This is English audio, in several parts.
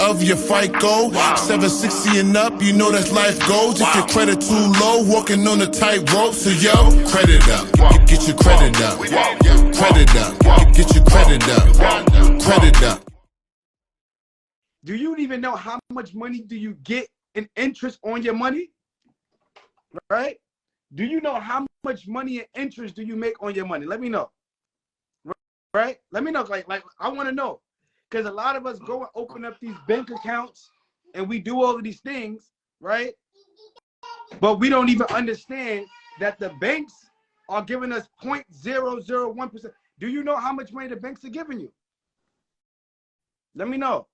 of your FICO. 760 and up, you know that's life goals. If your credit too low, walking on a tightrope. So yo, credit up, get your credit up. Credit up, get your credit up. Credit up. Do you even know how much money do you get in interest on your money? Right? Do you know how much money and interest do you make on your money? Let me know. Right? Let me know. Like I want to know. Because a lot of us go and open up these bank accounts and we do all of these things, right? But we don't even understand that the banks are giving us 0.001%. Do you know how much money the banks are giving you? Let me know.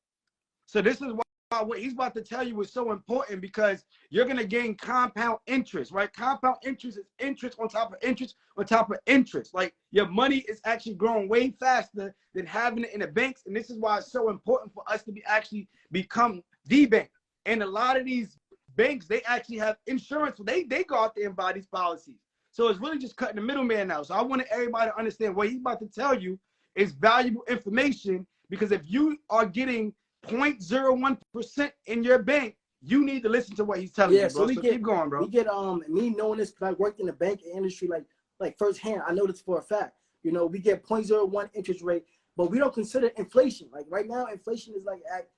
So this is why what he's about to tell you is so important, because you're going to gain compound interest, right? Compound interest is interest on top of interest on top of interest. Like your money is actually growing way faster than having it in the banks. And this is why it's so important for us to actually become the bank. And a lot of these banks, they actually have insurance. They go out there and buy these policies. So it's really just cutting the middleman now. So I want everybody to understand what he's about to tell you is valuable information, because if you are getting 0.01% in your bank, you need to listen to what he's telling you, bro. So keep going, bro. We get me knowing this, because I worked in the banking industry like firsthand. I know this for a fact. You know, we get 0.01 interest rate, but we don't consider inflation. Like right now, inflation is like at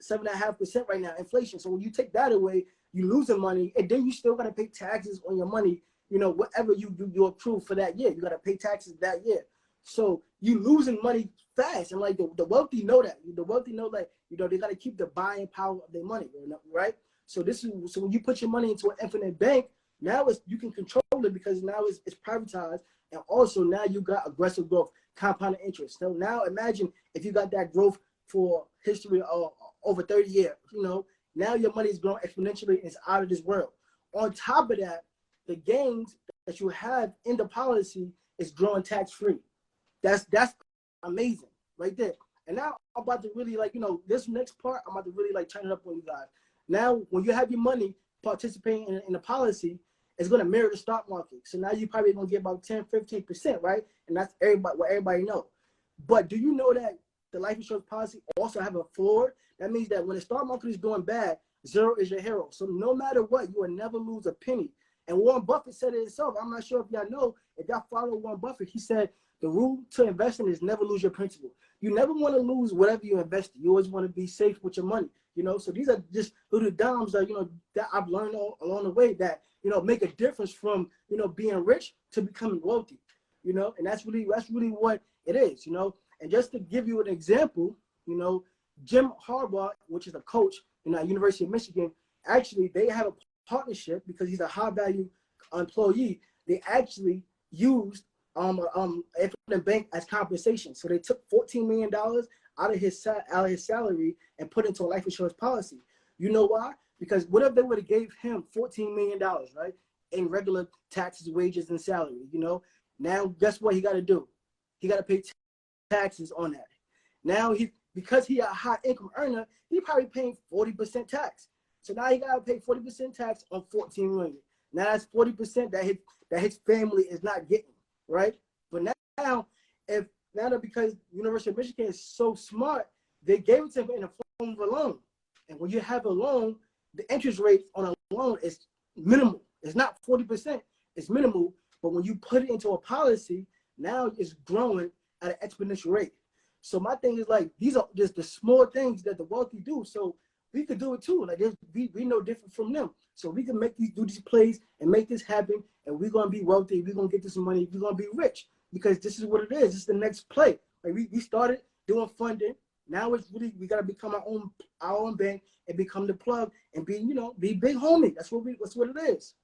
7.5% right now, inflation. So when you take that away, you losing money, and then you still gotta pay taxes on your money. You know, whatever you accrue for that year, you gotta pay taxes that year. So you losing money fast, and like the wealthy know that. The wealthy know that, you know, they got to keep the buying power of their money, right? So when you put your money into an infinite bank, now you can control it, because now it's privatized, and also now you got aggressive growth, compounded interest. So now imagine if you got that growth for history of over 30 years. You know, now your money is growing exponentially and it's out of this world. On top of that, the gains that you have in the policy is growing tax free. That's amazing right there. And now I'm about to really, like, you know, this next part, I'm about to really like turn it up on you guys. Now, when you have your money participating in the policy, it's going to mirror the stock market. So now you're probably going to get about 10, 15%, right? And that's what everybody knows. But do you know that the life insurance policy also have a floor? That means that when the stock market is doing bad, zero is your hero. So no matter what, you will never lose a penny. And Warren Buffett said it himself. I'm not sure if y'all know, if y'all follow Warren Buffett, he said, the rule to investing is never lose your principal. You never want to lose whatever you invest in. You always want to be safe with your money, you know? So these are just little dimes that, you know, that I've learned along the way that, you know, make a difference from, you know, being rich to becoming wealthy, you know? And that's really what it is, you know? And just to give you an example, you know, Jim Harbaugh, which is a coach in the University of Michigan, actually, they have a partnership because he's a high value employee. They actually used Infinite Bank as compensation. So they took $14 million out of his salary and put into a life insurance policy. You know why? Because what if they would have gave him $14 million, right, in regular taxes, wages, and salary? You know, now guess what he got to do? He got to pay taxes on that. Now because he a high income earner, he probably paying 40% tax. So now he got to pay 40% tax on $14 million. Now that's 40% that his family is not getting. Right? But now because University of Michigan is so smart, they gave it to him in the form of a loan. And when you have a loan, the interest rate on a loan is minimal. It's not 40%, it's minimal. But when you put it into a policy, now it's growing at an exponential rate. So my thing is, like, these are just the small things that the wealthy do. So we could do it too. Like, we no different from them. So we can do these plays and make this happen, and we're gonna be wealthy. We're gonna get this money. We're gonna be rich, because this is what it is. This is the next play. Like we started doing funding. Now it's really, we gotta become our own bank and become the plug and be big homie. That's what it is.